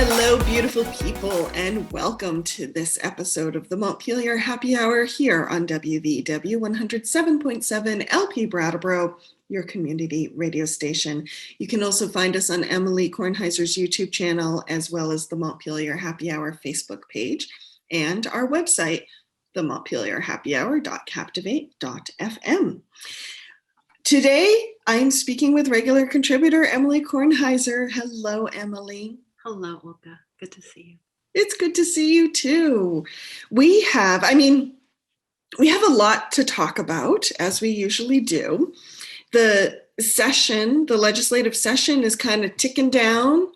Hello, beautiful people, and welcome to this episode of the Montpelier Happy Hour here on WVW 107.7 LP Brattleboro, your community radio station. You can also find us on Emily Kornheiser's YouTube channel, as well as the Montpelier Happy Hour Facebook page, and our website, themontpelierhappyhour.captivate.fm. Today, I'm speaking with regular contributor Emily Kornheiser. Hello, Emily. Hello, Olga. Good to see you. It's good to see you too. We have a lot to talk about, as we usually do. The legislative session is kind of ticking down.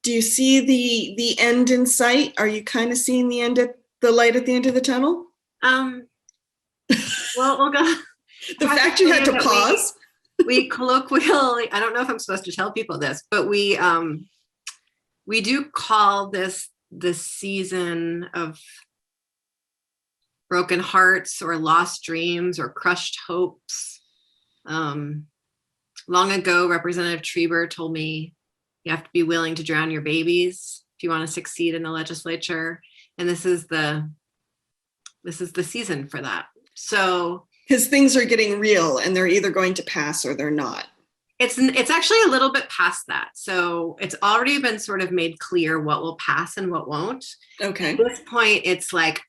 Do you see the end in sight? Are you kind of seeing the light at the end of the tunnel? Well, Olga, the fact you had to pause. We colloquially, I don't know if I'm supposed to tell people this, but we do call this the season of broken hearts or lost dreams or crushed hopes. Long ago, Representative Trieber told me you have to be willing to drown your babies if you want to succeed in the legislature. And this is the season for that. So, because things are getting real and they're either going to pass or they're not. It's actually a little bit past that. So it's already been sort of made clear what will pass and what won't. Okay. At this point, it's like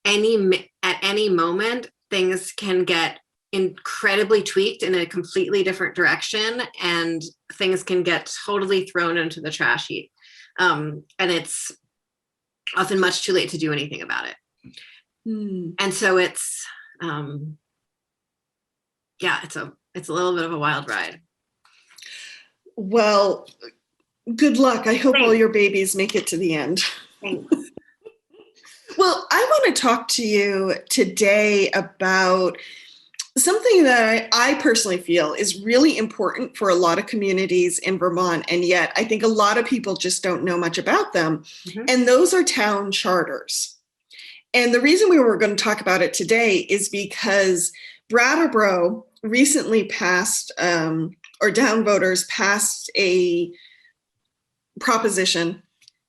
at any moment, things can get incredibly tweaked in a completely different direction, and things can get totally thrown into the trash heap. And it's often much too late to do anything about it. And so it's it's a little bit of a wild ride. Well, good luck. I hope Thanks. All your babies make it to the end. Thanks. Well, I want to talk to you today about something that I personally feel is really important for a lot of communities in Vermont, and yet I think a lot of people just don't know much about them, and those are town charters. And the reason we were going to talk about it today is because Brattleboro recently passed, or downvoters passed a proposition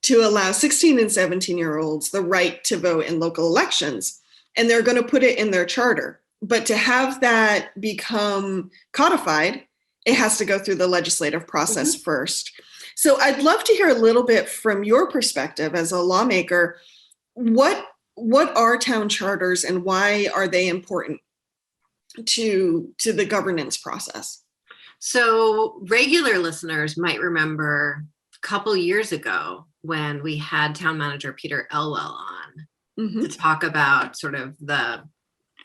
to allow 16 and 17-year-olds the right to vote in local elections. And they're going to put it in their charter. But to have that become codified, it has to go through the legislative process first. So I'd love to hear a little bit from your perspective as a lawmaker. What are town charters and why are they important to the governance process? So regular listeners might remember a couple years ago when we had town manager Peter Elwell on to talk about sort of the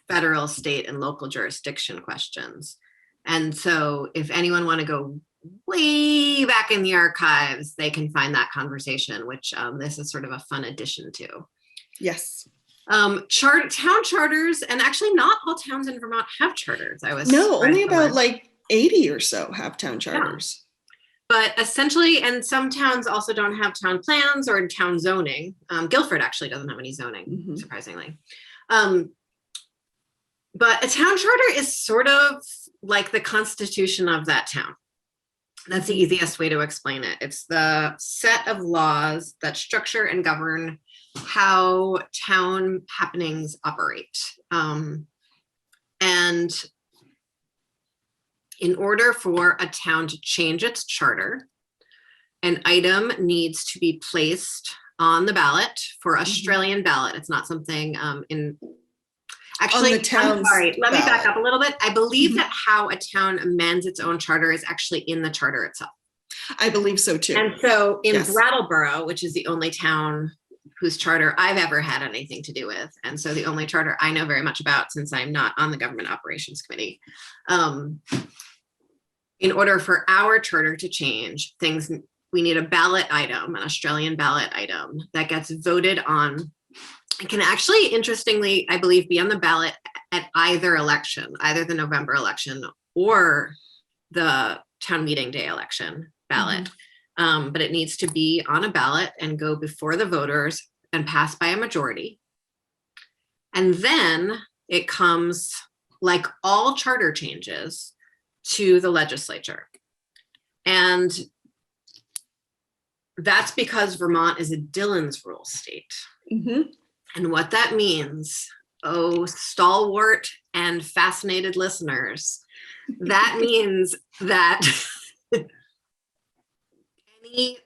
federal, state, and local jurisdiction questions. And so if anyone want to go way back in the archives, they can find that conversation, which this is sort of a fun addition to. Yes. Town charters, and actually not all towns in Vermont have charters. Only about like 80 or so have town charters. Yeah. But essentially, and some towns also don't have town plans or town zoning. Guilford actually doesn't have any zoning, surprisingly. But a town charter is sort of like the constitution of that town. That's the easiest way to explain it. It's the set of laws that structure and govern how town happenings operate. And in order for a town to change its charter, an item needs to be placed on the ballot for Australian ballot. It's not something Actually, I'm sorry, let me back up a little bit. I believe that how a town amends its own charter is actually in the charter itself. I believe so too. And so in Brattleboro, which is the only town whose charter I've ever had anything to do with, and so the only charter I know very much about since I'm not on the government operations committee, in order for our charter to change things, we need a ballot item, an Australian ballot item that gets voted on. It can actually, interestingly, I believe, be on the ballot at either election, either the November election or the town meeting day election ballot. But it needs to be on a ballot and go before the voters and pass by a majority. And then it comes, like all charter changes, to the legislature. And that's because Vermont is a Dillon's rule state. Mm-hmm. And what that means, oh, stalwart and fascinated listeners, that means that any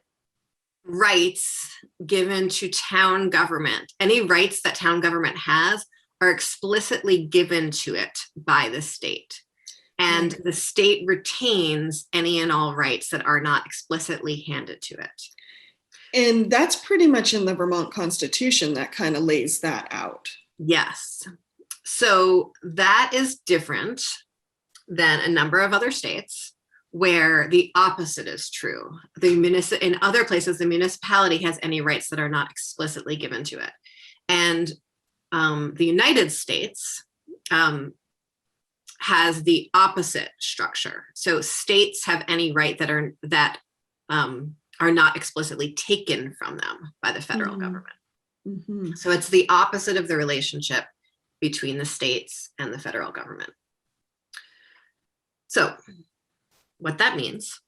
rights given to town government, any rights that town government has, are explicitly given to it by the state. And the state retains any and all rights that are not explicitly handed to it. And that's pretty much in the Vermont Constitution that kind of lays that out. Yes. So that is different than a number of other states where the opposite is true. In other places, the municipality has any rights that are not explicitly given to it. And the United States has the opposite structure. So states have any right that are not explicitly taken from them by the federal government. Mm-hmm. So it's the opposite of the relationship between the states and the federal government. So what that means,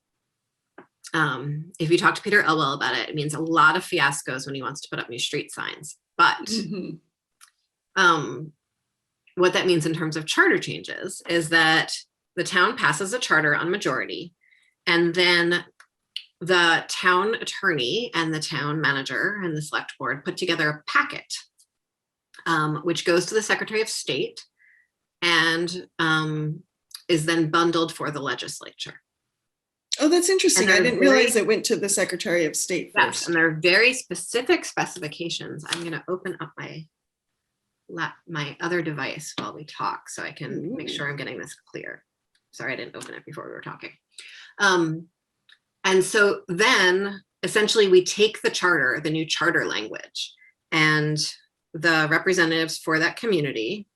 if you talk to Peter Elwell about it, it means a lot of fiascos when he wants to put up new street signs. But what that means in terms of charter changes is that the town passes a charter on majority, and then the town attorney and the town manager and the select board put together a packet, which goes to the Secretary of State and is then bundled for the legislature. Oh, that's interesting. I didn't realize it went to the Secretary of State first. Yes, and there are very specific specifications. I'm going to open up my other device while we talk so I can make sure I'm getting this clear. Sorry, I didn't open it before we were talking. And so then essentially we take the charter, the new charter language, and the representatives for that community,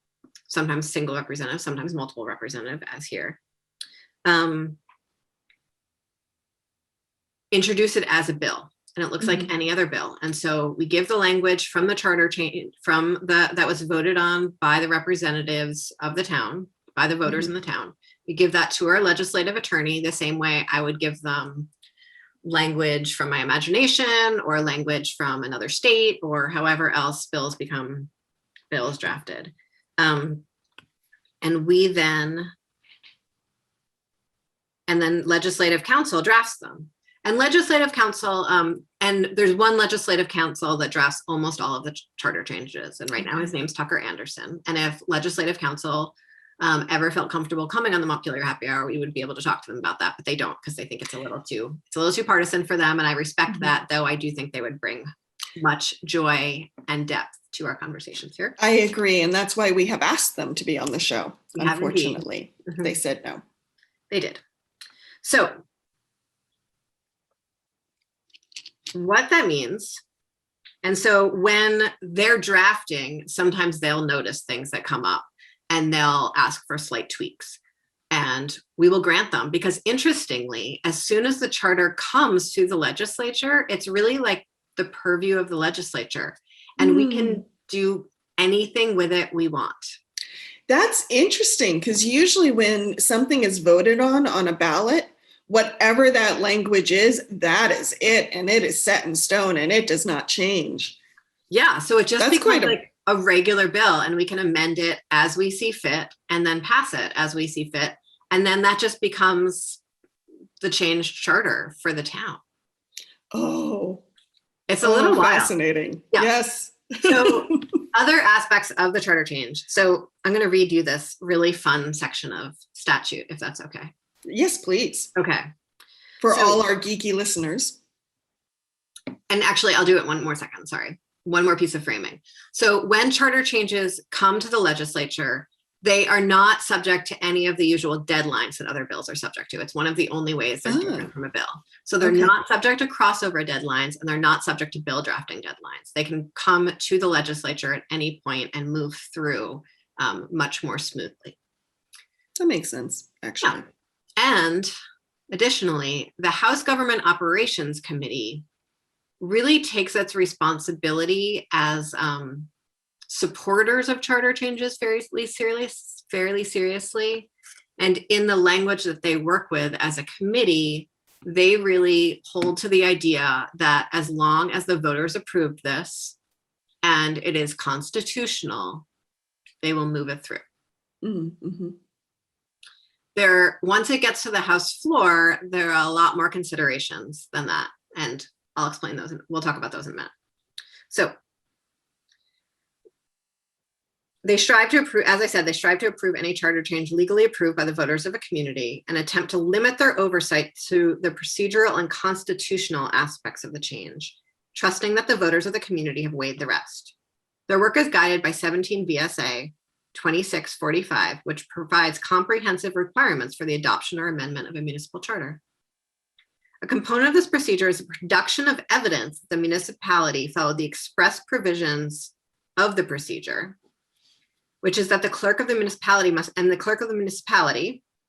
sometimes single representative, sometimes multiple representative, as here, introduce it as a bill. And it looks like any other bill. And so we give the language from the charter change that was voted on by the representatives of the town, by the voters in the town. We give that to our legislative attorney the same way I would give them language from my imagination or language from another state or however else bills become bills drafted. And then legislative council drafts them. And legislative council, and there's one legislative council that drafts almost all of the charter changes. And right now his name's Tucker Anderson. And if legislative council ever felt comfortable coming on the Montpelier Happy Hour, we would be able to talk to them about that, but they don't because they think it's a little too partisan for them. And I respect that, though I do think they would bring much joy and depth to our conversations here. I agree. And that's why we have asked them to be on the show. Unfortunately, they said no. They did. So what that means, and so when they're drafting, sometimes they'll notice things that come up and they'll ask for slight tweaks, and we will grant them because, interestingly, as soon as the charter comes to the legislature, it's really like the purview of the legislature, and we can do anything with it we want. That's interesting because usually when something is voted on a ballot, whatever that language is, that is it, and it is set in stone, and it does not change. Yeah, so it just becomes like a regular bill, and we can amend it as we see fit, and then pass it as we see fit, and then that just becomes the changed charter for the town. Oh, it's a little wild. Fascinating. Yeah. Yes. So other aspects of the charter change. So I'm going to read you this really fun section of statute, if that's okay. Yes, please. Okay. For all our geeky listeners. And actually, I'll do it one more second. Sorry. One more piece of framing. So when charter changes come to the legislature, they are not subject to any of the usual deadlines that other bills are subject to. It's one of the only ways they're different from a bill. So they're not subject to crossover deadlines, and they're not subject to bill drafting deadlines. They can come to the legislature at any point and move through much more smoothly. That makes sense, actually. Yeah. And additionally, the House Government Operations Committee really takes its responsibility as supporters of charter changes fairly seriously. And in the language that they work with as a committee, they really hold to the idea that as long as the voters approved this and it is constitutional, they will move it through. Mm-hmm. Once it gets to the House floor, there are a lot more considerations than that. And I'll explain those. We'll talk about those in a minute. So they strive to approve, as I said, they strive to approve any charter change legally approved by the voters of a community and attempt to limit their oversight to the procedural and constitutional aspects of the change, trusting that the voters of the community have weighed the rest. Their work is guided by 17 VSA 2645, which provides comprehensive requirements for the adoption or amendment of a municipal charter. A component of this procedure is the production of evidence that the municipality followed the express provisions of the procedure, which is that the clerk of the municipality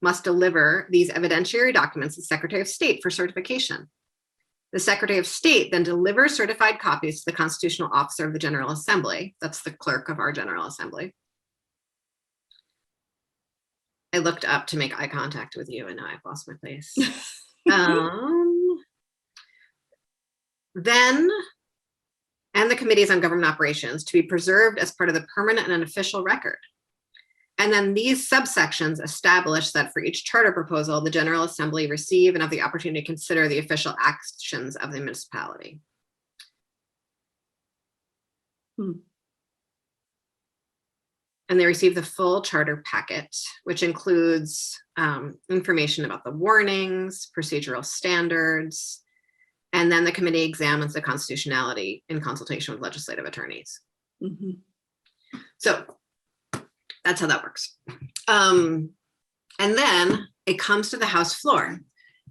must deliver these evidentiary documents to the Secretary of State for certification. The Secretary of State then delivers certified copies to the constitutional officer of the General Assembly. That's the clerk of our General Assembly. I looked up to make eye contact with you and now I've lost my place. Then, and the committees on government operations to be preserved as part of the permanent and official record. And then these subsections establish that for each charter proposal, the General Assembly receive and have the opportunity to consider the official actions of the municipality. And they receive the full charter packet, which includes information about the warnings, procedural standards, and then the committee examines the constitutionality in consultation with legislative attorneys. Mm-hmm. So that's how that works. And then it comes to the House floor.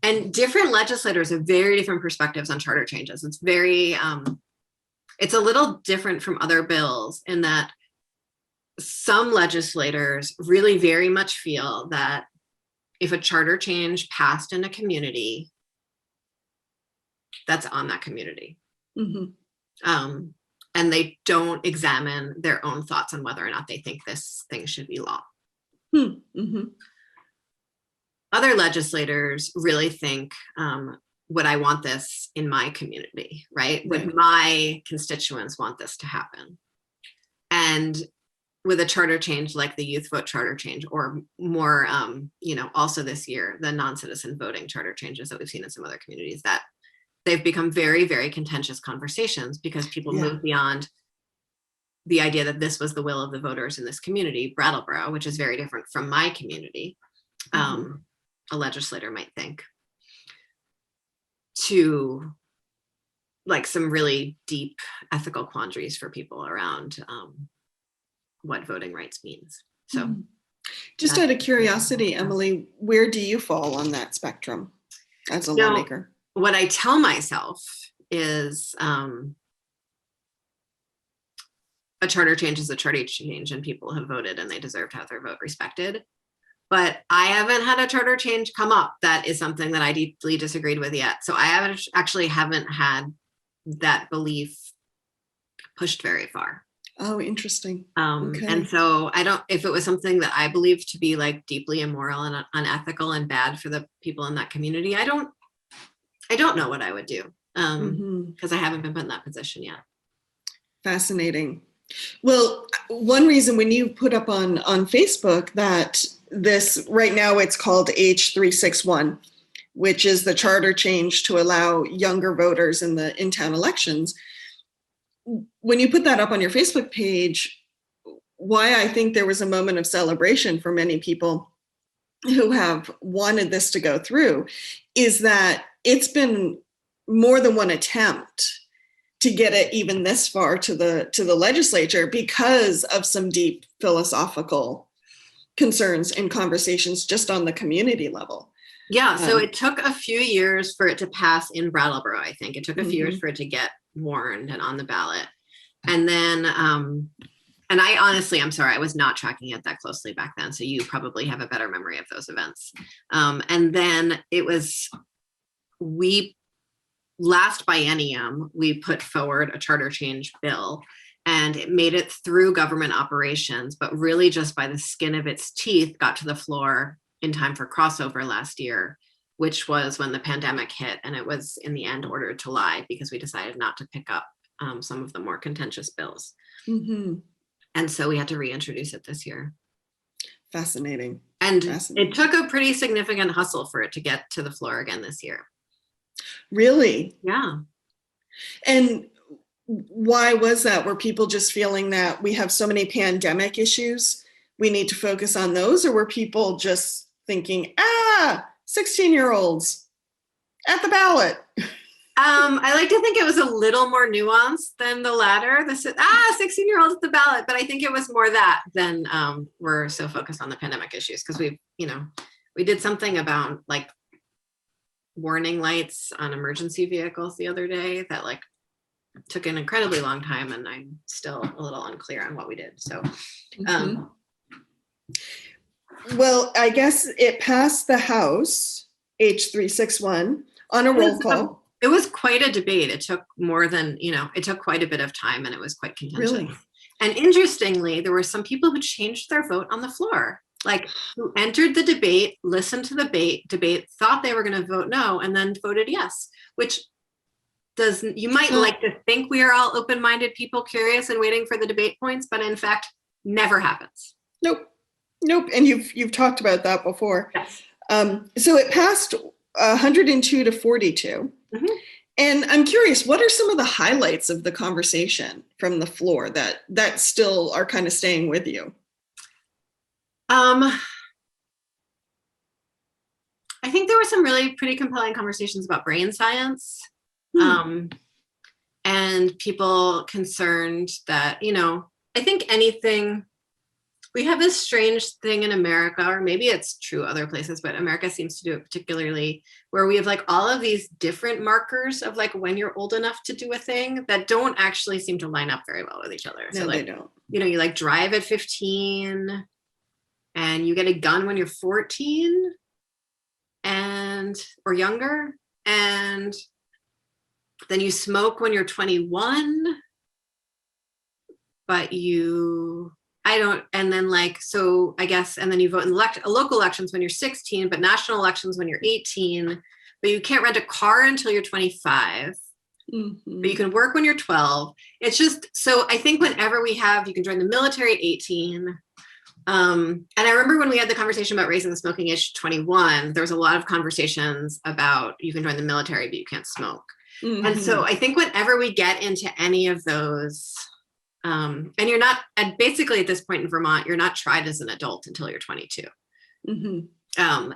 And different legislators have very different perspectives on charter changes. It's very, it's a little different from other bills in that some legislators really very much feel that if a charter change passed in a community, that's on that community. Mm-hmm. And they don't examine their own thoughts on whether or not they think this thing should be law. Mm-hmm. Other legislators really think, would I want this in my community, right? Would my constituents want this to happen? And with a charter change like the youth vote charter change, or more, also this year, the non-citizen voting charter changes that we've seen in some other communities, that they've become very, very contentious conversations because people move beyond the idea that this was the will of the voters in this community, Brattleboro, which is very different from my community, a legislator might think, to like some really deep ethical quandaries for people around what voting rights means. So just out of curiosity, Emily, where do you fall on that spectrum as a lawmaker? What I tell myself is a charter change is a charter change and people have voted and they deserve to have their vote respected. But I haven't had a charter change come up that is something that I deeply disagreed with yet. So I haven't had that belief pushed very far. Oh, interesting. Okay. And so if it was something that I believed to be like deeply immoral and unethical and bad for the people in that community, I don't know what I would do because I haven't been put in that position yet. Fascinating. Well, one reason when you put up on Facebook that this right now it's called H361, which is the charter change to allow younger voters in the in-town elections. When you put that up on your Facebook page, why I think there was a moment of celebration for many people who have wanted this to go through is that it's been more than one attempt to get it even this far to the legislature because of some deep philosophical concerns and conversations just on the community level. Yeah, so it took a few years for it to pass in Brattleboro, I think. It took a few years for it to get warned and on the ballot. And then, and I honestly, I'm sorry, I was not tracking it that closely back then. So you probably have a better memory of those events. And then last biennium, we put forward a charter change bill and it made it through government operations, but really just by the skin of its teeth got to the floor in time for crossover last year which was when the pandemic hit, and it was in the end ordered to lie because we decided not to pick up some of the more contentious bills. Mm-hmm. And so we had to reintroduce it this year. Fascinating. And Fascinating. it took a pretty significant hustle for it to get to the floor again this year. Really? Yeah. And why was that? Were people just feeling that we have so many pandemic issues, we need to focus on those? Or were people just thinking, 16-year-olds at the ballot? I like to think it was a little more nuanced than the latter. 16-year-olds at the ballot. But I think it was more that than we're so focused on the pandemic issues, because we did something about like warning lights on emergency vehicles the other day that like took an incredibly long time, and I'm still a little unclear on what we did. So, well, I guess it passed the House, H361, on a roll call. It was quite a debate. It took more than, it took quite a bit of time, and it was quite contentious. Really? And interestingly, there were some people who changed their vote on the floor, like who entered the debate, listened to the debate, thought they were going to vote no, and then voted yes, which you might like to think we are all open-minded people, curious and waiting for the debate points, but in fact, never happens. Nope. And you've talked about that before. Yes. So it passed 102 to 42. Mm-hmm. And I'm curious, what are some of the highlights of the conversation from the floor that still are kind of staying with you? I think there were some really pretty compelling conversations about brain science. And people concerned that, I think we have this strange thing in America, or maybe it's true other places, but America seems to do it particularly, where we have like all of these different markers of like when you're old enough to do a thing that don't actually seem to line up very well with each other. No, so like, they don't. You like drive at 15 and you get a gun when you're 14 or younger, and then you smoke when you're 21, but and then like, so I guess, and then you vote in local elections when you're 16, but national elections when you're 18, but you can't rent a car until you're 25, but you can work when you're 12. It's just, so I think whenever you can join the military at 18. And I remember when we had the conversation about raising the smoking age to 21, there was a lot of conversations about you can join the military, but you can't smoke. Mm-hmm. And so I think whenever we get into any of those, and basically at this point in Vermont, you're not tried as an adult until you're 22. Mm-hmm.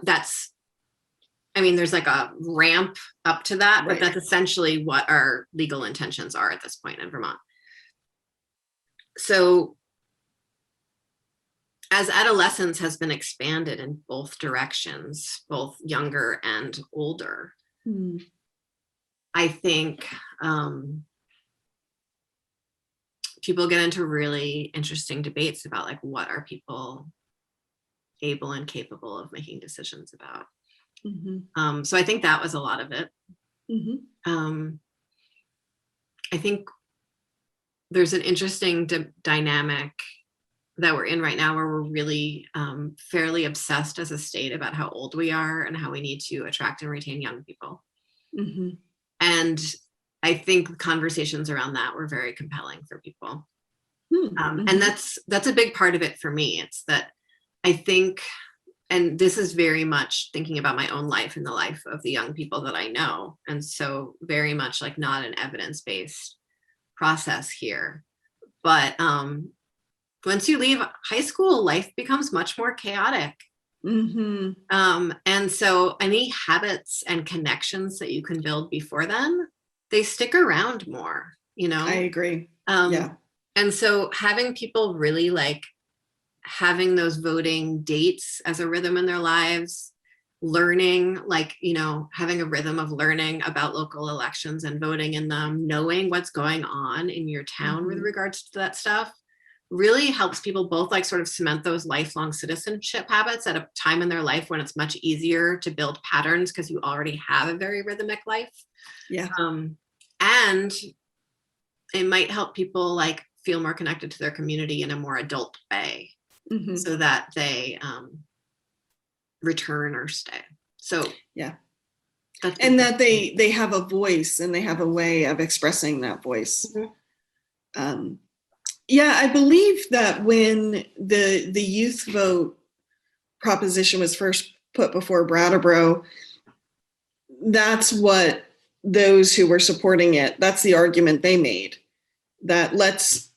There's like a ramp up to that, right. But that's essentially what our legal intentions are at this point in Vermont. So as adolescence has been expanded in both directions, both younger and older, I think people get into really interesting debates about like what are people able and capable of making decisions about. So I think that was a lot of it. I think there's an interesting dynamic that we're in right now where we're really fairly obsessed as a state about how old we are and how we need to attract and retain young people. And I think conversations around that were very compelling for people. And that's a big part of it for me. It's that I think, and this is very much thinking about my own life and the life of the young people that I know. And so very much like not an evidence-based process here. But once you leave high school, life becomes much more chaotic. And so any habits and connections that you can build before then, they stick around more, I agree. And so having people really like having those voting dates as a rhythm in their lives, learning, like, having a rhythm of learning about local elections and voting in them, knowing what's going on in your town with regards to that stuff, really helps people both like sort of cement those lifelong citizenship habits at a time in their life when it's much easier to build patterns because you already have a very rhythmic life. And it might help people like feel more connected to their community in a more adult way, so that they return or stay. So And that they have a voice and they have a way of expressing that voice. Mm-hmm. Yeah, I believe that when the youth vote proposition was first put before Brattleboro, that's what those who were supporting it, that's the argument they made, that let's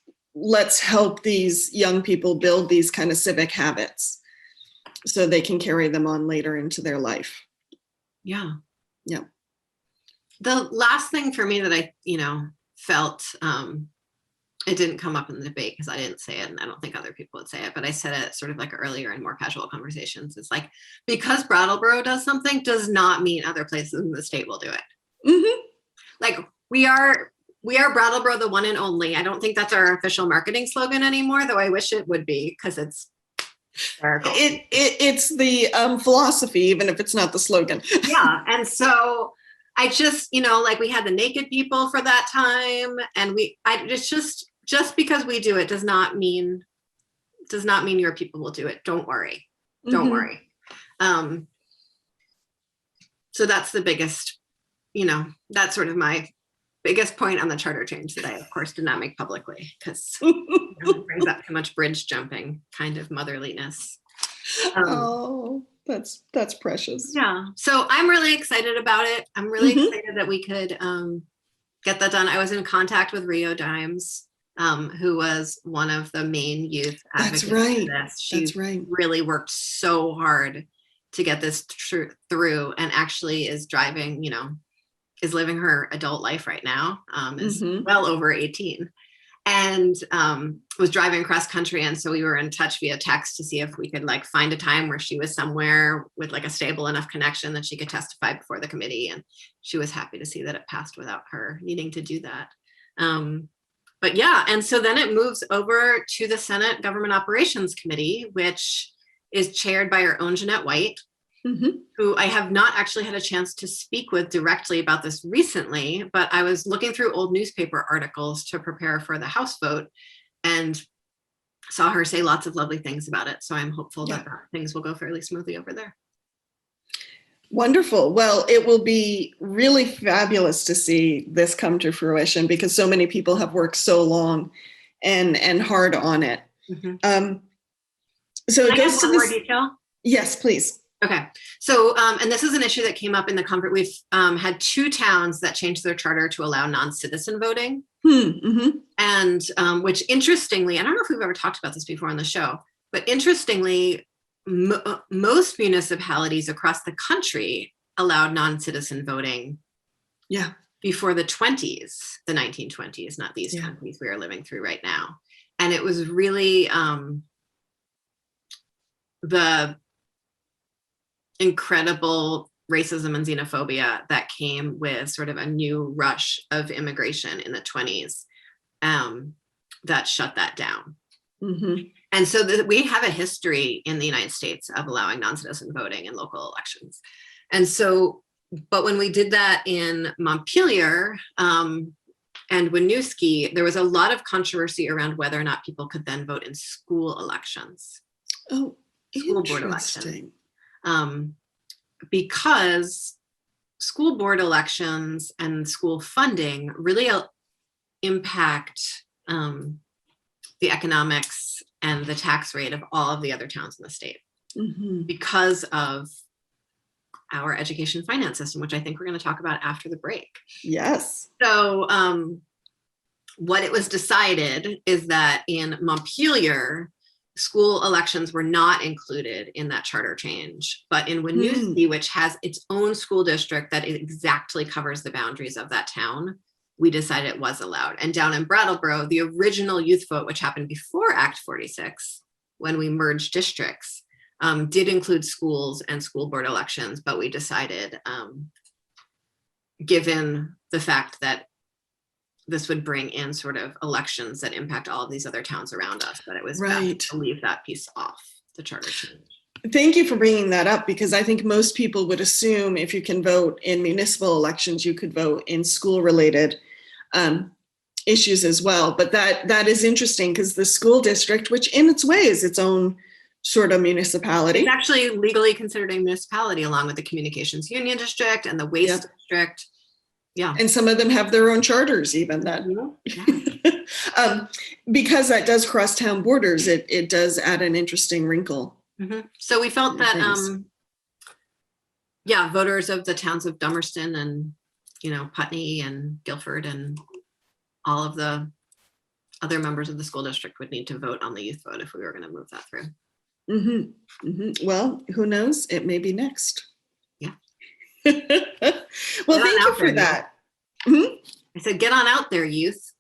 help these young people build these kind of civic habits so they can carry them on later into their life. Yeah. Yeah. The last thing for me that I, felt, it didn't come up in the debate because I didn't say it and I don't think other people would say it, but I said it sort of like earlier in more casual conversations. It's like, because Brattleboro does something does not mean other places in the state will do it. Mm-hmm. Like we are Brattleboro, the one and only. I don't think that's our official marketing slogan anymore, though I wish it would be because it's hysterical. It's the philosophy, even if it's not the slogan. Yeah. And so I just, like we had the naked people for that time. And it's just because we do it does not mean your people will do it. Don't worry. Don't worry. So that's the biggest, that's sort of my biggest point on the charter change that I, of course, did not make publicly because it brings up too much bridge jumping kind of motherliness. That's precious. Yeah. So I'm really excited about it. I'm really excited that we could get that done. I was in contact with Rio Dimes, who was one of the main youth advocates. That's right. For this. She That's right. really worked so hard to get this through and actually is driving, is living her adult life right now, is well over 18. And was driving cross country. And so we were in touch via text to see if we could find a time where she was somewhere with a stable enough connection that she could testify before the committee. And she was happy to see that it passed without her needing to do that. But yeah, and so then it moves over to the Senate Government Operations Committee, which is chaired by our own Jeanette White, who I have not actually had a chance to speak with directly about this recently, but I was looking through old newspaper articles to prepare for the House vote and saw her say lots of lovely things about it. So I'm hopeful that things will go fairly smoothly over there. Wonderful. Well, it will be really fabulous to see this come to fruition because so many people have worked so long and hard on it. So it goes to more detail. Yes, please. Okay. So, and this is an issue that came up in the conference. We've had 2 towns that changed their charter to allow non-citizen voting. And which interestingly, I don't know if we've ever talked about this before on the show, but interestingly, most municipalities across the country allowed non-citizen voting before the 1920s, not these 20s we are living through right now. And it was really the incredible racism and xenophobia that came with sort of a new rush of immigration in the 20s that shut that down. And so we have a history in the United States of allowing non-citizen voting in local elections. And so, but when we did that in Montpelier and Winooski, there was a lot of controversy around whether or not people could then vote in school elections. Oh, school board elections. Because school board elections and school funding really impact the economics and the tax rate of all of the other towns in the state because of our education finance system, which I think we're going to talk about after the break. Yes. So what it was decided is that in Montpelier, school elections were not included in that charter change, but in Winooski, which has its own school district that exactly covers the boundaries of that town, we decided it was allowed. And down in Brattleboro, the original youth vote, which happened before Act 46, when we merged districts, did include schools and school board elections, but we decided, given the fact that this would bring in sort of elections that impact all of these other towns around us, that it was best to leave that piece off the charter change. Thank you for bringing that up, because I think most people would assume if you can vote in municipal elections, you could vote in school-related issues as well. But that is interesting, because the school district, which in its way is its own sort of municipality. It's actually legally considered a municipality along with the Communications Union District and the Waste District. Yeah. And some of them have their own charters even that. Because that does cross town borders, it does add an interesting wrinkle. So we felt that, voters of the towns of Dummerston and, Putney and Guilford and all of the other members of the school district would need to vote on the youth vote if we were going to move that through. Well, who knows? It may be next. Yeah. Well, thank you for that. I said, get on out there, youth.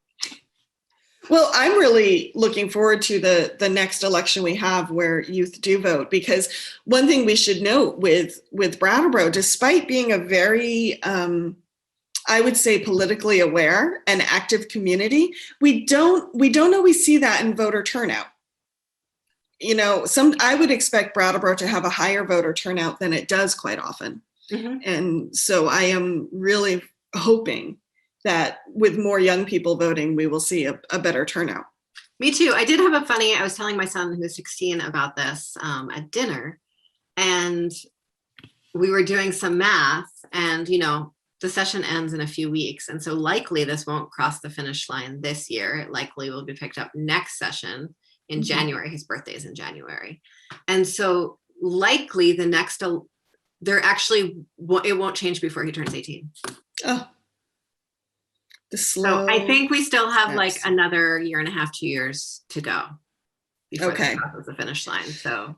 Well, I'm really looking forward to the next election we have where youth do vote, because one thing we should note with Brattleboro, despite being a very, I would say, politically aware and active community, we don't always see that in voter turnout. I would expect Brattleboro to have a higher voter turnout than it does quite often. And so I am really hoping that with more young people voting, we will see a better turnout. Me too. I did have I was telling my son who's 16 about this at dinner, and we were doing some math, and the session ends in a few weeks. And so likely this won't cross the finish line this year. It likely will be picked up next session in January. His birthday is in January. And so likely it won't change before he turns 18. Oh. So I think we still have like another year and a half, 2 years to go before it crosses the finish line. So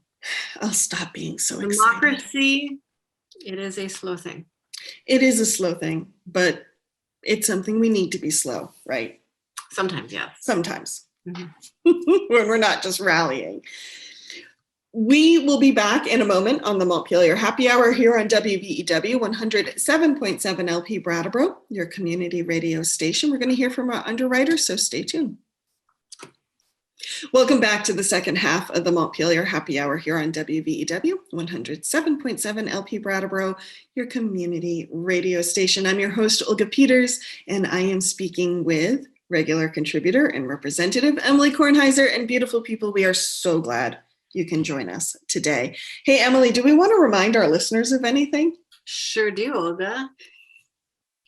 I'll stop being so excited. Democracy, it is a slow thing. It is a slow thing, but it's something we need to be slow, right? Sometimes, yes. Sometimes. When we're not just rallying. We will be back in a moment on the Montpelier Happy Hour here on WVEW 107.7 LP Brattleboro, your community radio station. We're going to hear from our underwriter, so stay tuned. Welcome back to the second half of the Montpelier Happy Hour here on WVEW 107.7 LP Brattleboro, your community radio station. I'm your host, Olga Peters, and I am speaking with regular contributor and representative Emily Kornheiser. And beautiful people, we are so glad you can join us today. Hey, Emily, do we want to remind our listeners of anything? Sure do, Olga.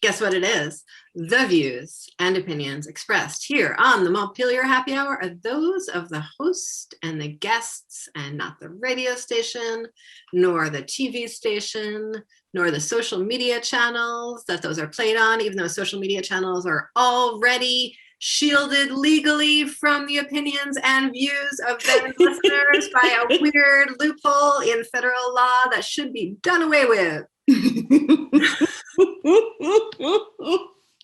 Guess what it is? The views and opinions expressed here on the Montpelier Happy Hour are those of the host and the guests, and not the radio station, nor the TV station, nor the social media channels that those are played on, even though social media channels are already shielded legally from the opinions and views of their listeners by a weird loophole in federal law that should be done away with.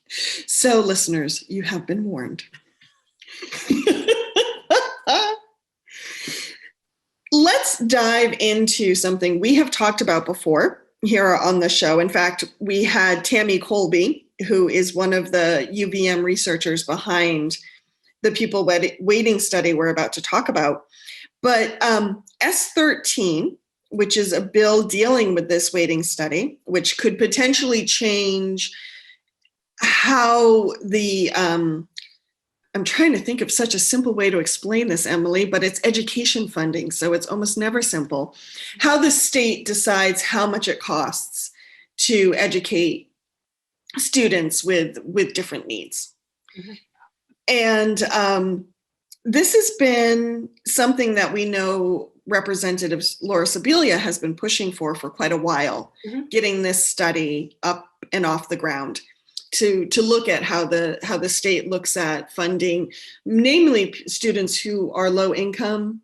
So, listeners, you have been warned. Let's dive into something we have talked about before here on the show. In fact, we had Tammy Colby, who is one of the UVM researchers behind the people waiting study we're about to talk about. But S13, which is a bill dealing with this waiting study, which could potentially change how I'm trying to think of such a simple way to explain this, Emily, but it's education funding, so it's almost never simple. How the state decides how much it costs to educate students with different needs. And this has been something that we know Representative Laura Sibilia has been pushing for quite a while, getting this study up and off the ground to look at how the state looks at funding, namely students who are low income,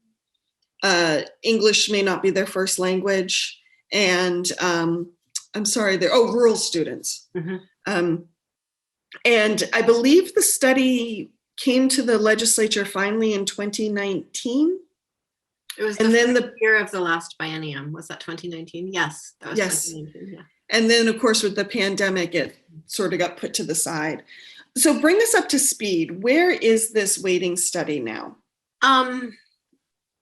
English may not be their first language, and rural students. And I believe the study came to the legislature finally in 2019. It was the year of the last biennium. Was that 2019? Yes, that was 2019. Yeah. And then, of course, with the pandemic, it sort of got put to the side. So bring us up to speed. Where is this waiting study now?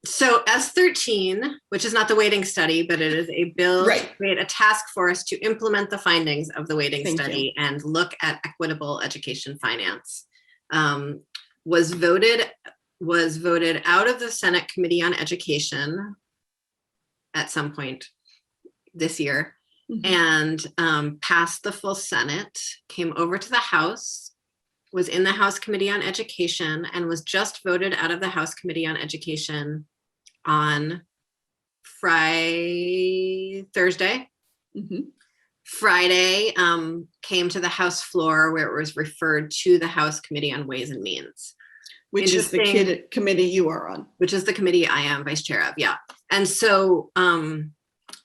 So S13, which is not the waiting study, but it is a bill to create a task force to implement the findings of the waiting study and look at equitable education finance, was voted was voted out of the Senate Committee on Education at some point this year, and passed the full Senate, came over to the House, was in the House Committee on Education, and was just voted out of the House Committee on Education on Thursday. Friday came to the House floor, where it was referred to the House Committee on Ways and Means. Which is the committee you are on. Which is the committee I am vice chair of, yeah. And so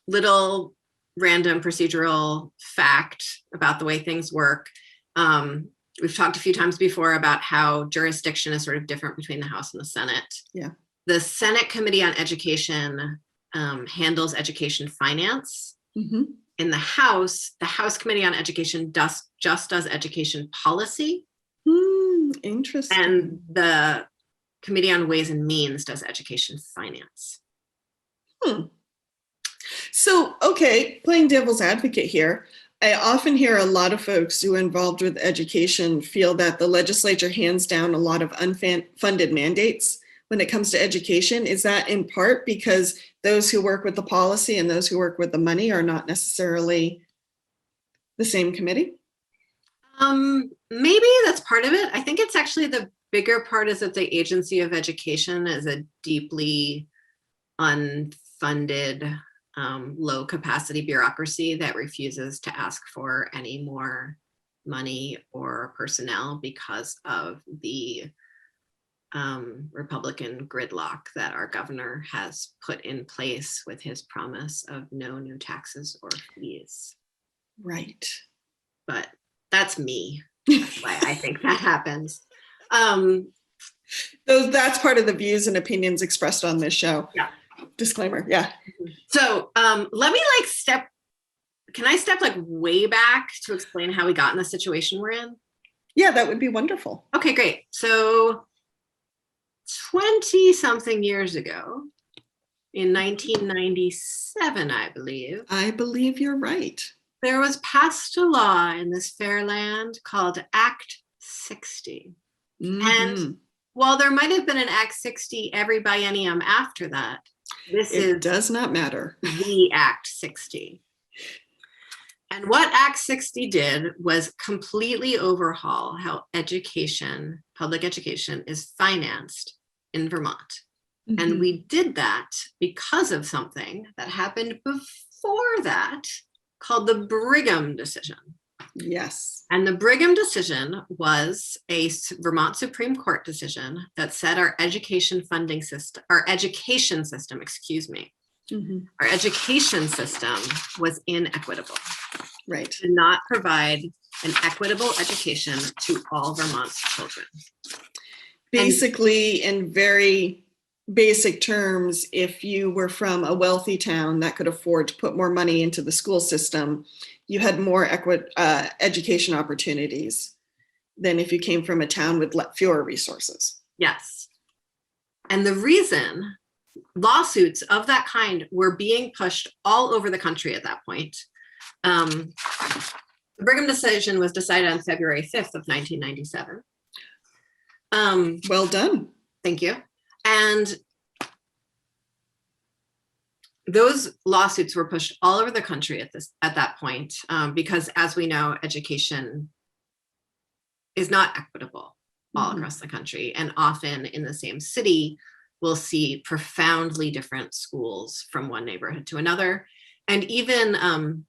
little random procedural fact about the way things work. We've talked a few times before about how jurisdiction is sort of different between the House and the Senate. Yeah. The Senate Committee on Education handles education finance. In the House Committee on Education just does education policy. Interesting. And the Committee on Ways and Means does education finance. So, okay, playing devil's advocate here, I often hear a lot of folks who are involved with education feel that the legislature hands down a lot of unfunded mandates when it comes to education. Is that in part because those who work with the policy and those who work with the money are not necessarily the same committee? Maybe that's part of it. I think it's actually the bigger part is that the Agency of Education is a deeply unfunded, low capacity bureaucracy that refuses to ask for any more money or personnel because of the Republican gridlock that our governor has put in place with his promise of no new taxes or fees. Right. But that's me. That's why I think that happens. So that's part of the views and opinions expressed on this show. Yeah. Disclaimer. Yeah. So let me can I step way back to explain how we got in the situation we're in? Yeah, that would be wonderful. Okay, great. So 20 something years ago, in 1997, I believe. I believe you're right. There was passed a law in this fair land called Act 60. And while there might have been an Act 60 every biennium after that, it does not matter. The Act 60. And what Act 60 did was completely overhaul how education, public education, is financed in Vermont. And we did that because of something that happened before that called the Brigham decision. Yes. And the Brigham decision was a Vermont Supreme Court decision that said our education system, our education system was inequitable. Right. Did not provide an equitable education to all Vermont's children. Basically, in very basic terms, if you were from a wealthy town that could afford to put more money into the school system, you had more education opportunities than if you came from a town with fewer resources. Yes. And the reason lawsuits of that kind were being pushed all over the country at that point. The Brigham decision was decided on February 5th of 1997. Well done. Thank you. And those lawsuits were pushed all over the country at that point, because, as we know, education is not equitable all across the country, and often in the same city, we'll see profoundly different schools from one neighborhood to another, and even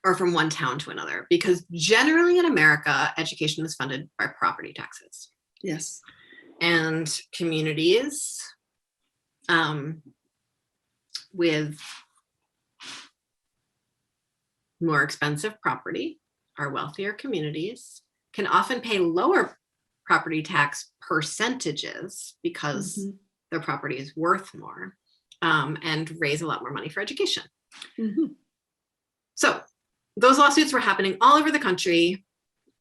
or from one town to another, because generally in America, education is funded by property taxes. Yes. And communities with more expensive property, our wealthier communities, can often pay lower property tax percentages because their property is worth more, and raise a lot more money for education. So those lawsuits were happening all over the country.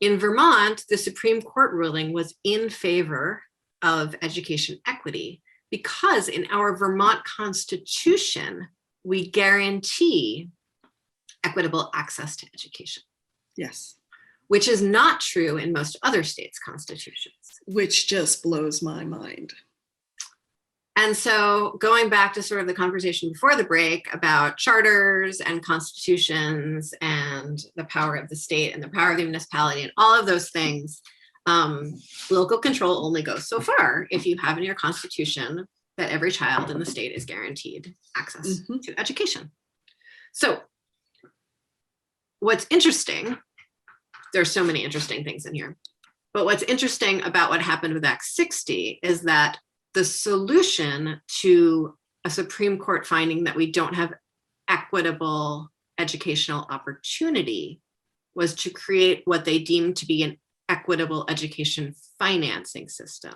In Vermont, the Supreme Court ruling was in favor of education equity because in our Vermont Constitution, we guarantee equitable access to education. Yes. which is not true in most other states' constitutions. Which just blows my mind. And so going back to sort of the conversation before the break about charters and constitutions and the power of the state and the power of the municipality and all of those things, local control only goes so far if you have in your constitution that every child in the state is guaranteed access to education. So what's interesting, there's so many interesting things in here, but what's interesting about what happened with Act 60 is that the solution to a Supreme Court finding that we don't have equitable educational opportunity was to create what they deemed to be an equitable education financing system.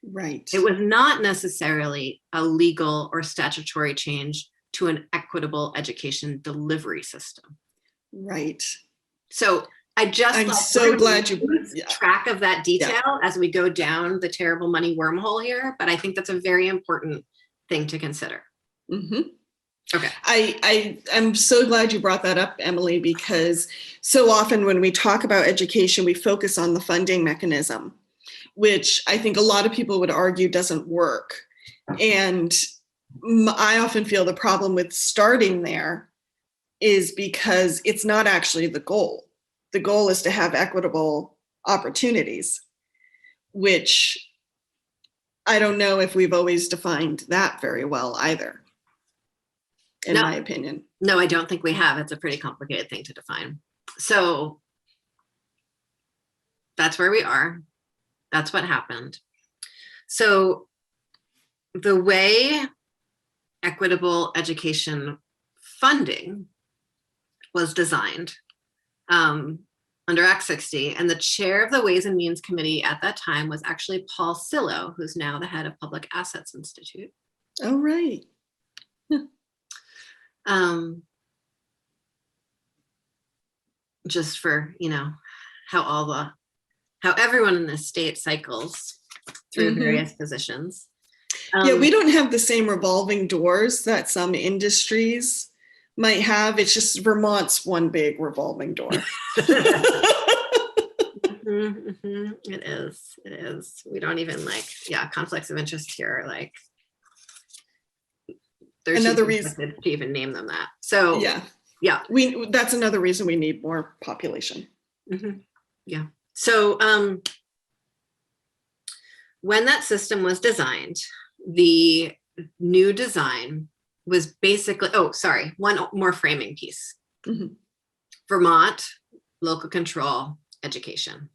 Right. It was not necessarily a legal or statutory change to an equitable education delivery system. Right. So I'm so glad you lose track of that detail as we go down the terrible money wormhole here, but I think that's a very important thing to consider. Okay. I'm so glad you brought that up, Emily, because so often when we talk about education, we focus on the funding mechanism, which I think a lot of people would argue doesn't work. And I often feel the problem with starting there is because it's not actually the goal. The goal is to have equitable opportunities, which I don't know if we've always defined that very well either, in my opinion. No, I don't think we have. It's a pretty complicated thing to define. So that's where we are. That's what happened. So the way equitable education funding was designed under Act 60, and the chair of the Ways and Means Committee at that time was actually Paul Sillo, who's now the head of Public Assets Institute. Oh, right. Just for, how everyone in this state cycles through various positions. We don't have the same revolving doors that some industries might have. It's just Vermont's one big revolving door. It is. We don't even conflicts of interest here. There's another reason to even name them that. So that's another reason we need more population. Yeah. So when that system was designed, the new design was basically, one more framing piece. Vermont, local control, education,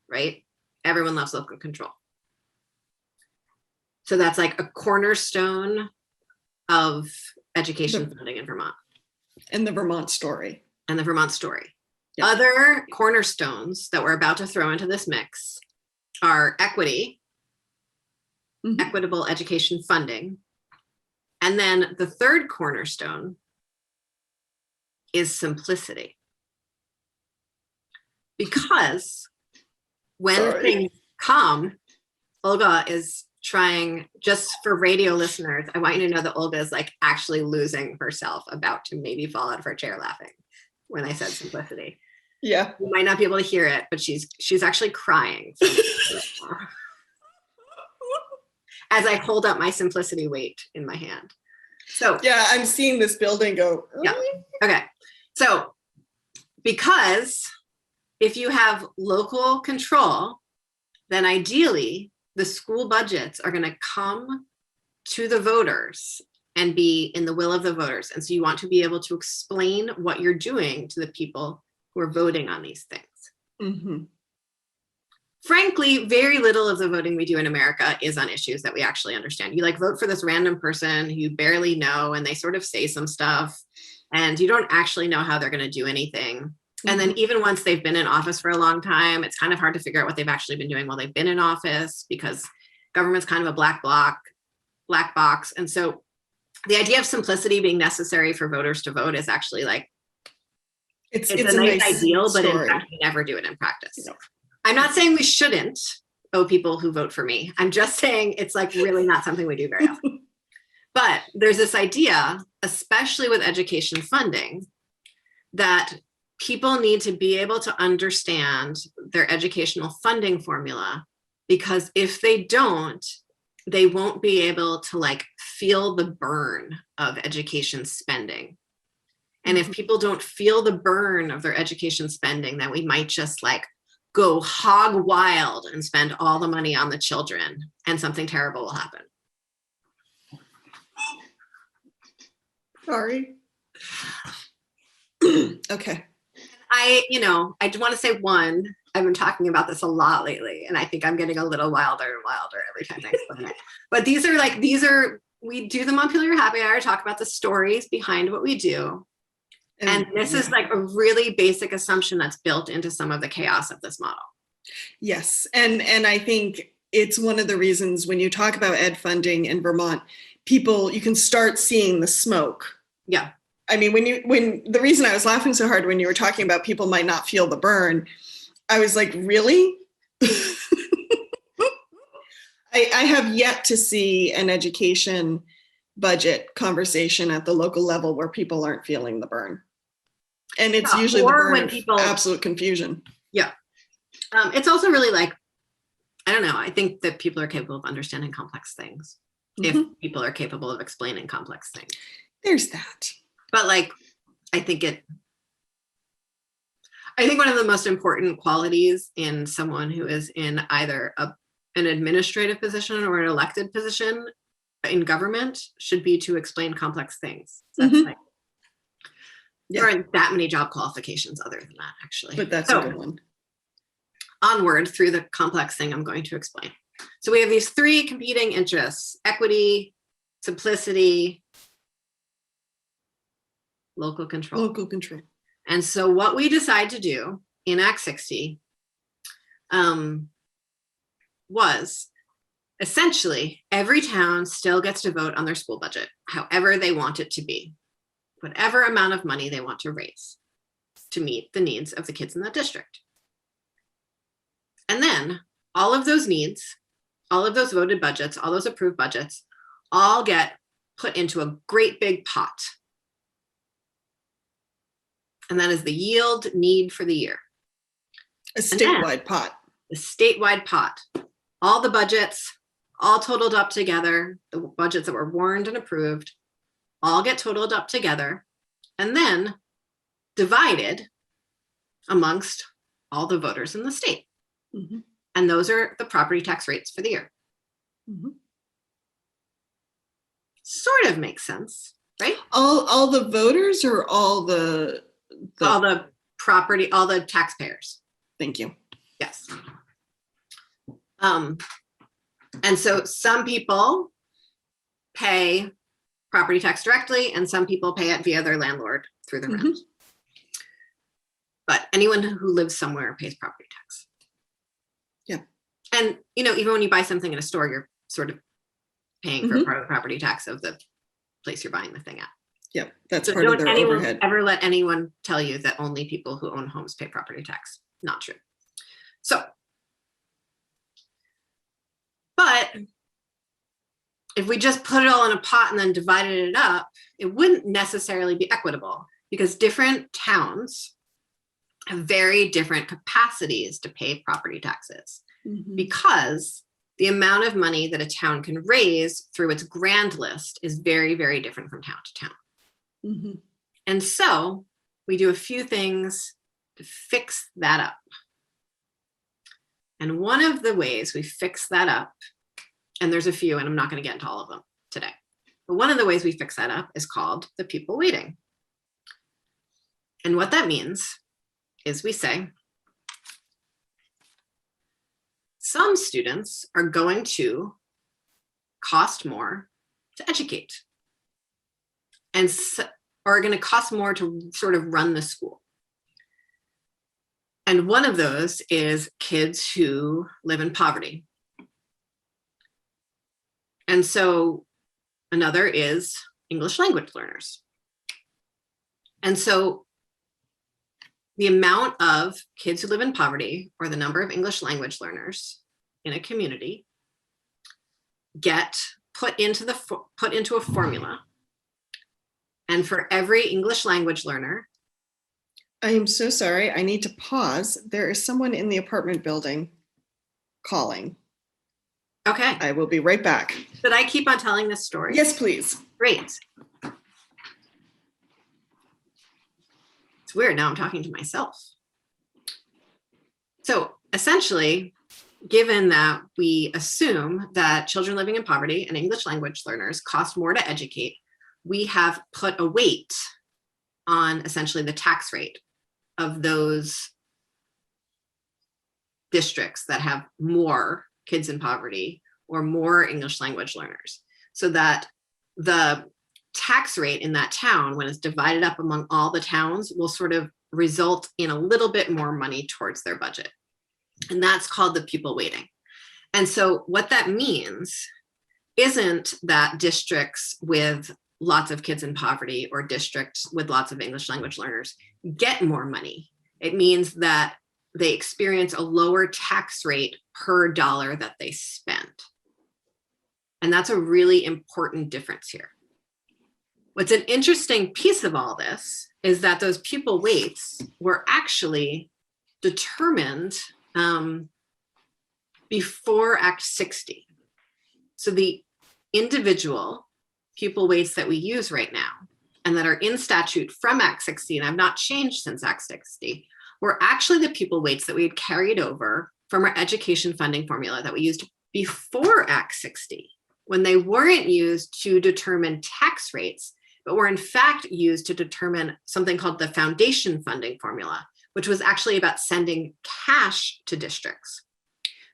right? Everyone loves local control. So that's like a cornerstone of education funding in Vermont. And the Vermont story. Yep. Other cornerstones that we're about to throw into this mix are equity, equitable education funding, and then the third cornerstone is simplicity. Because when things come, Olga is trying, just for radio listeners, I want you to know that Olga is actually losing herself, about to maybe fall out of her chair laughing when I said simplicity. Yeah. You might not be able to hear it, but she's actually crying. As I hold up my simplicity weight in my hand. So yeah, I'm seeing this building go. Yeah. Okay. So because if you have local control, then ideally the school budgets are going to come to the voters and be in the will of the voters. And so you want to be able to explain what you're doing to the people who are voting on these things. Frankly, very little of the voting we do in America is on issues that we actually understand. You vote for this random person who you barely know, and they sort of say some stuff, and you don't actually know how they're going to do anything. And then even once they've been in office for a long time, it's kind of hard to figure out what they've actually been doing while they've been in office, because government's kind of a black box. And so the idea of simplicity being necessary for voters to vote is actually it's a nice ideal, but in fact, we never do it in practice. No. I'm not saying we shouldn't owe people who vote for me. I'm just saying it's really not something we do very often. But there's this idea, especially with education funding, that people need to be able to understand their educational funding formula, because if they don't, they won't be able to like feel the burn of education spending. And if people don't feel the burn of their education spending, then we might just like go hog wild and spend all the money on the children, and something terrible will happen. Sorry. Okay. I want to say one, I've been talking about this a lot lately, and I think I'm getting a little wilder and wilder every time I explain it. But we do the Montpelier Happy Hour, talk about the stories behind what we do. And this is like a really basic assumption that's built into some of the chaos of this model. Yes. And I think it's one of the reasons when you talk about ed funding in Vermont, you can start seeing the smoke. Yeah. I mean, when the reason I was laughing so hard when you were talking about people might not feel the burn, I was like, really? I have yet to see an education budget conversation at the local level where people aren't feeling the burn. And it's usually the burn of absolute confusion. Yeah. It's also really like, I don't know, I think that people are capable of understanding complex things if people are capable of explaining complex things. There's that. But like, I think one of the most important qualities in someone who is in either an administrative position or an elected position in government should be to explain complex things. That's like, there aren't that many job qualifications other than that, actually. But that's a good one. Onward through the complex thing I'm going to explain. So we have these three competing interests: equity, simplicity, local control. Local control. And so what we decide to do in Act 60 was essentially every town still gets to vote on their school budget, however they want it to be, whatever amount of money they want to raise to meet the needs of the kids in that district. And then all of those needs, all of those voted budgets, all those approved budgets, all get put into a great big pot. And that is the yield need for the year. A statewide pot. A statewide pot. All the budgets, all totaled up together, the budgets that were warned and approved, all get totaled up together and then divided amongst all the voters in the state. And those are the property tax rates for the year. Sort of makes sense, right? All the voters or all the property, all the taxpayers. Thank you. Yes. And so some people pay property tax directly and some people pay it via their landlord through the rent. But anyone who lives somewhere pays property tax. Yeah. And, even when you buy something in a store, you're sort of paying for part of the property tax of the place you're buying the thing at. Yeah, that's part of their overhead. Ever let anyone tell you that only people who own homes pay property tax? Not true. So, but if we just put it all in a pot and then divided it up, it wouldn't necessarily be equitable because different towns have very different capacities to pay property taxes because the amount of money that a town can raise through its grand list is very, very different from town to town. And so we do a few things to fix that up. And one of the ways we fix that up, and there's a few, and I'm not going to get into all of them today, but one of the ways we fix that up is called the pupil weighting. And what that means is we say, some students are going to cost more to educate and are going to cost more to sort of run the school. And one of those is kids who live in poverty. And so another is English language learners. And so the amount of kids who live in poverty or the number of English language learners in a community get put into a formula. And for every English language learner, I am so sorry. I need to pause. There is someone in the apartment building calling. Okay. I will be right back. Should I keep on telling this story? Yes, please. Great. It's weird. Now I'm talking to myself. So essentially, given that we assume that children living in poverty and English language learners cost more to educate, we have put a weight on essentially the tax rate of those districts that have more kids in poverty or more English language learners, so that the tax rate in that town, when it's divided up among all the towns, will sort of result in a little bit more money towards their budget. And that's called the pupil weighting. And so what that means isn't that districts with lots of kids in poverty or districts with lots of English language learners get more money. It means that they experience a lower tax rate per dollar that they spend. And that's a really important difference here. What's an interesting piece of all this is that those pupil weights were actually determined before Act 60. So the individual pupil weights that we use right now and that are in statute from Act 60 and have not changed since Act 60 were actually the pupil weights that we had carried over from our education funding formula that we used before Act 60, when they weren't used to determine tax rates, but were in fact used to determine something called the foundation funding formula, which was actually about sending cash to districts.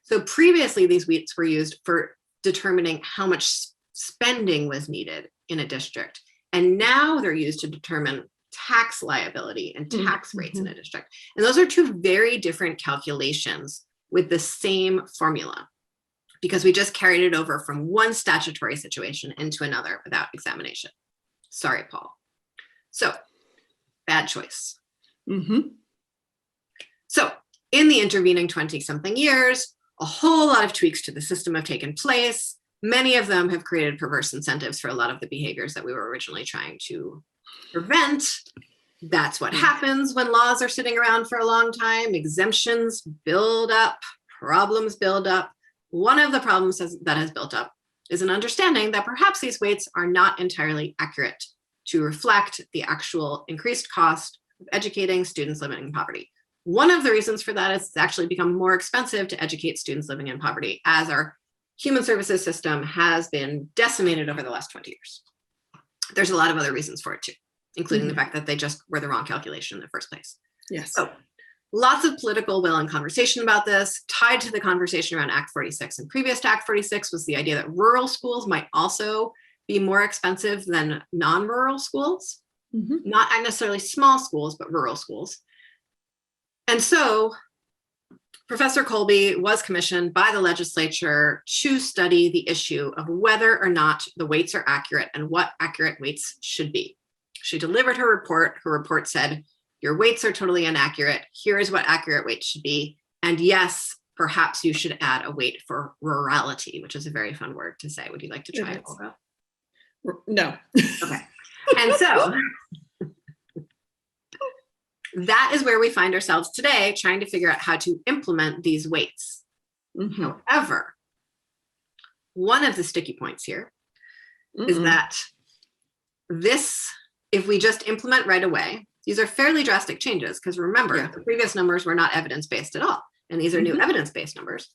So previously, these weights were used for determining how much spending was needed in a district. And now they're used to determine tax liability and tax rates in a district. And those are two very different calculations with the same formula, because we just carried it over from one statutory situation into another without examination. Sorry, Paul. So, bad choice. So, in the intervening 20-something years, a whole lot of tweaks to the system have taken place. Many of them have created perverse incentives for a lot of the behaviors that we were originally trying to prevent. That's what happens when laws are sitting around for a long time. Exemptions build up, problems build up. One of the problems that has built up is an understanding that perhaps these weights are not entirely accurate to reflect the actual increased cost of educating students living in poverty. One of the reasons for that is it's actually become more expensive to educate students living in poverty as our human services system has been decimated over the last 20 years. There's a lot of other reasons for it too, including the fact that they just were the wrong calculation in the first place. Yes. So lots of political will and conversation about this. Tied to the conversation around Act 46 and previous to Act 46 was the idea that rural schools might also be more expensive than non-rural schools. Not necessarily small schools, but rural schools. And so Professor Colby was commissioned by the legislature to study the issue of whether or not the weights are accurate and what accurate weights should be. She delivered her report. Her report said, your weights are totally inaccurate. Here is what accurate weights should be. And yes, perhaps you should add a weight for rurality, which is a very fun word to say. Would you like to try it, Olga? No. Okay. And so that is where we find ourselves today, trying to figure out how to implement these weights. However, one of the sticky points here is that this, if we just implement right away, these are fairly drastic changes, because remember, the previous numbers were not evidence-based at all, and these are new evidence-based numbers.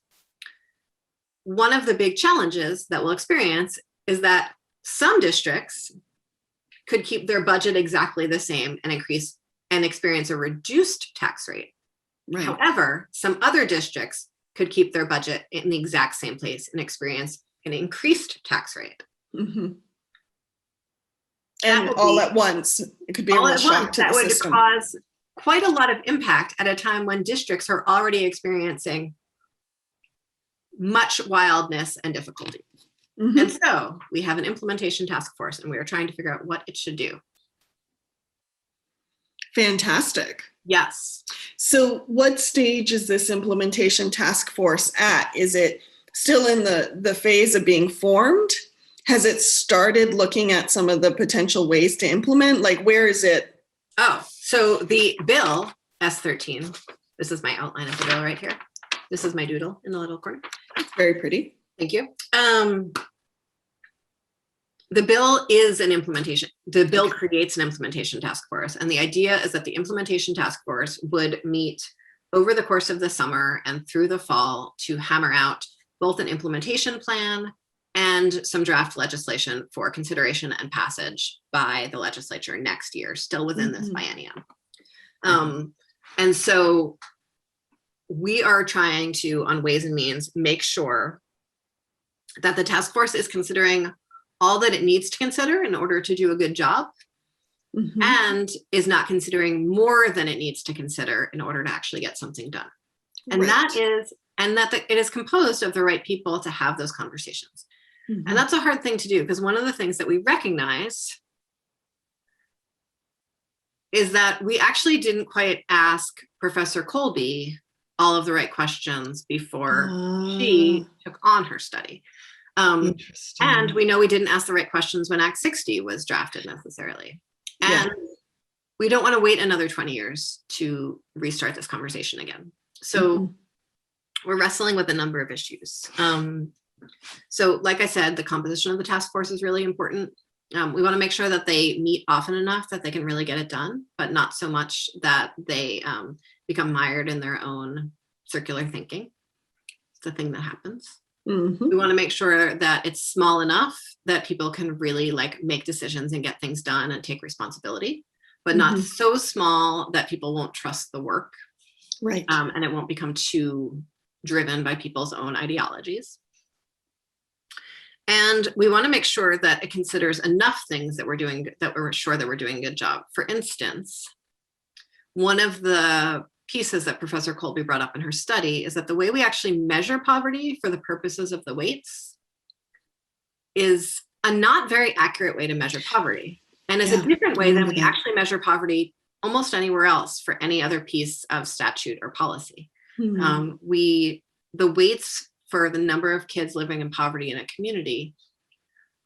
One of the big challenges that we'll experience is that some districts could keep their budget exactly the same and experience a reduced tax rate. Right. However, some other districts could keep their budget in the exact same place and experience an increased tax rate. And all at once. It could be a real shock to the system. That would cause quite a lot of impact at a time when districts are already experiencing much wildness and difficulty. And so we have an implementation task force, and we are trying to figure out what it should do. Fantastic. Yes. So what stage is this implementation task force at? Is it still in the phase of being formed? Has it started looking at some of the potential ways to implement? Like, where is it? Oh, So the bill S13, this is my outline of the bill right here. This is my doodle in the little corner. It's very pretty. Thank you. The bill is an implementation. The bill creates an implementation task force. And the idea is that the implementation task force would meet over the course of the summer and through the fall to hammer out both an implementation plan and some draft legislation for consideration and passage by the legislature next year, still within this biennium. And so we are trying to, on Ways and Means, make sure that the task force is considering all that it needs to consider in order to do a good job, and is not considering more than it needs to consider in order to actually get something done. And that it is composed of the right people to have those conversations. And that's a hard thing to do, because one of the things that we recognize is that we actually didn't quite ask Professor Colby all of the right questions before she took on her study. And we know we didn't ask the right questions when Act 60 was drafted necessarily. And we don't want to wait another 20 years to restart this conversation again. So we're wrestling with a number of issues. So like I said, the composition of the task force is really important. We want to make sure that they meet often enough that they can really get it done, but not so much that they become mired in their own circular thinking. It's the thing that happens. We want to make sure that it's small enough that people can really like make decisions and get things done and take responsibility, but not so small that people won't trust the work. Right. And it won't become too driven by people's own ideologies. And we want to make sure that it considers enough things that we're doing, that we're sure that we're doing a good job. For instance, one of the pieces that Professor Colby brought up in her study is that the way we actually measure poverty for the purposes of the weights is a not very accurate way to measure poverty, and is a different way than we actually measure poverty almost anywhere else for any other piece of statute or policy. The weights for the number of kids living in poverty in a community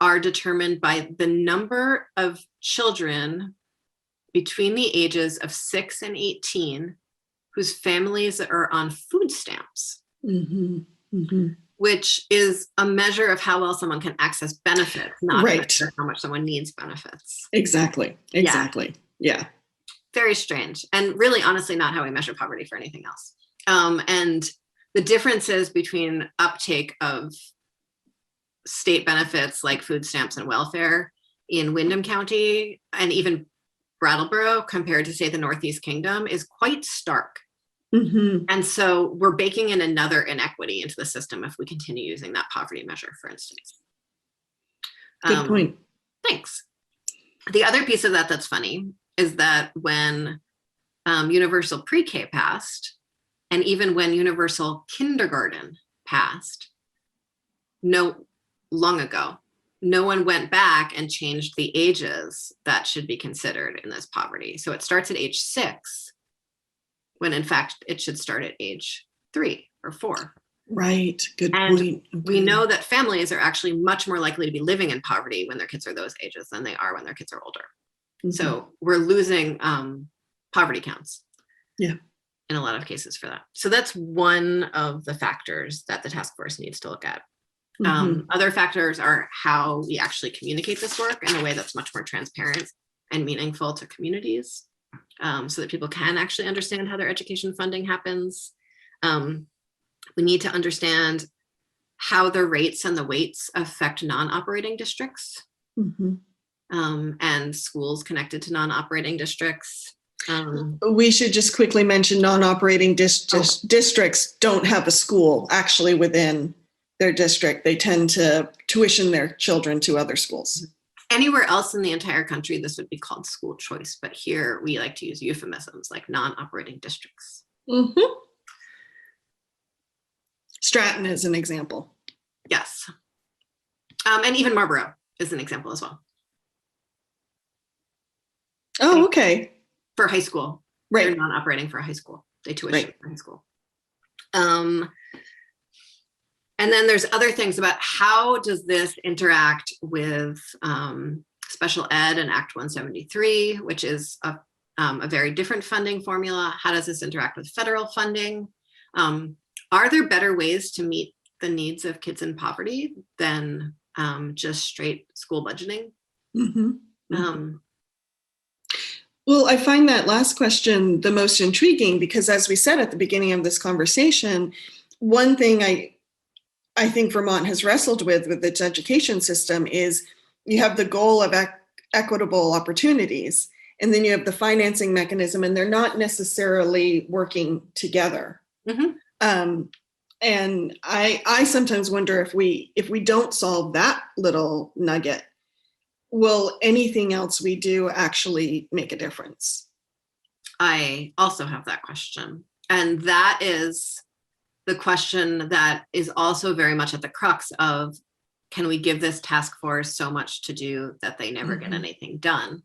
are determined by the number of children between the ages of 6 and 18 whose families are on food stamps, which is a measure of how well someone can access benefits, not a measure of how much someone needs benefits. Exactly. Yeah. Very strange. And really, honestly, not how we measure poverty for anything else. And the differences between uptake of state benefits like food stamps and welfare in Windham County and even Brattleboro compared to, say, the Northeast Kingdom is quite stark. And so we're baking in another inequity into the system if we continue using that poverty measure, for instance. Good point. Thanks. The other piece of that that's funny is that when universal pre-K passed, and even when universal kindergarten passed, long ago, no one went back and changed the ages that should be considered in this poverty. So it starts at age 6, when in fact it should start at age 3 or 4. Right. Good and point. We know that families are actually much more likely to be living in poverty when their kids are those ages than they are when their kids are older. So we're losing poverty counts. Yeah. In a lot of cases for that. So that's one of the factors that the task force needs to look at. Other factors are how we actually communicate this work in a way that's much more transparent and meaningful to communities, so that people can actually understand how their education funding happens. We need to understand how the rates and the weights affect non-operating districts, and schools connected to non-operating districts. We should just quickly mention non-operating districts don't have a school actually within their district. They tend to tuition their children to other schools. Anywhere else in the entire country, this would be called school choice, but here we like to use euphemisms like non-operating districts. Stratton is an example. Yes. And even Marlboro is an example as well. Oh, okay. For high school. Right. They're non-operating for a high school. They tuition for high school. And then there's other things about how does this interact with special ed and Act 173, which is a a very different funding formula? How does this interact with federal funding? Are there better ways to meet the needs of kids in poverty than just straight school budgeting? Well, I find that last question the most intriguing because, as we said at the beginning of this conversation, one thing I think Vermont has wrestled with its education system is you have the goal of equitable opportunities, and then you have the financing mechanism, and they're not necessarily working together. And I sometimes wonder if we don't solve that little nugget, will anything else we do actually make a difference? I also have that question. And that is the question that is also very much at the crux of, can we give this task force so much to do that they never get anything done?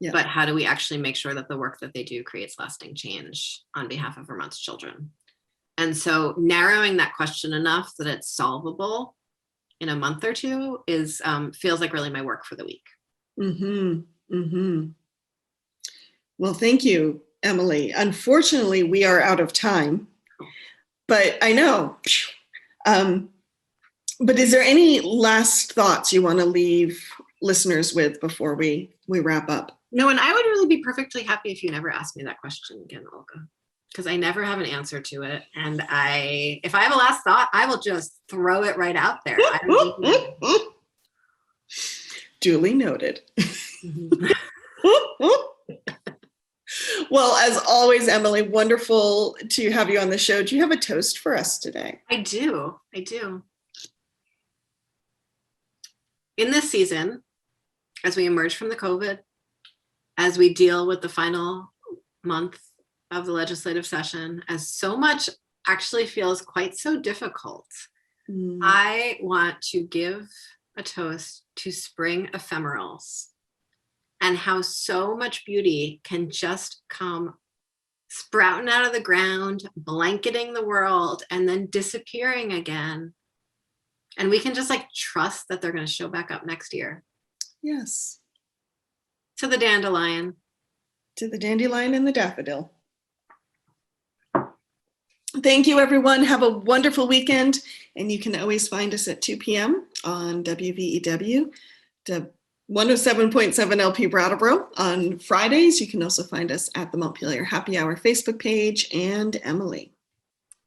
Yeah. But how do we actually make sure that the work that they do creates lasting change on behalf of Vermont's children? And so narrowing that question enough that it's solvable in a month or two is feels like really my work for the week. Well, thank you, Emily. Unfortunately, we are out of time, but I know. But is there any last thoughts you want to leave listeners with before we wrap up? No, and I would really be perfectly happy if you never asked me that question again, Olga, because I never have an answer to it. And if I have a last thought, I will just throw it right out there. Duly noted. Well, as always, Emily, wonderful to have you on the show. Do you have a toast for us today? I do. In this season, as we emerge from the COVID, as we deal with the final month of the legislative session, as so much actually feels quite so difficult, I want to give a toast to spring ephemerals and how so much beauty can just come sprouting out of the ground, blanketing the world, and then disappearing again. And we can just trust that they're going to show back up next year. Yes. To the dandelion. To the dandelion and the daffodil. Thank you, everyone. Have a wonderful weekend. And you can always find us at 2 p.m. on WVEW, 107.7 LP Brattleboro. On Fridays, you can also find us at the Montpelier Happy Hour Facebook page and Emily.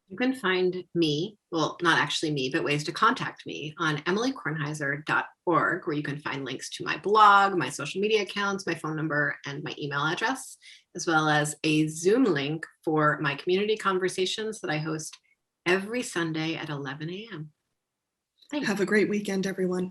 You can find me, well, not actually me, but ways to contact me on emilykornheiser.org, where you can find links to my blog, my social media accounts, my phone number, and my email address, as well as a Zoom link for my community conversations that I host every Sunday at 11 a.m. Thanks. Have a great weekend, everyone.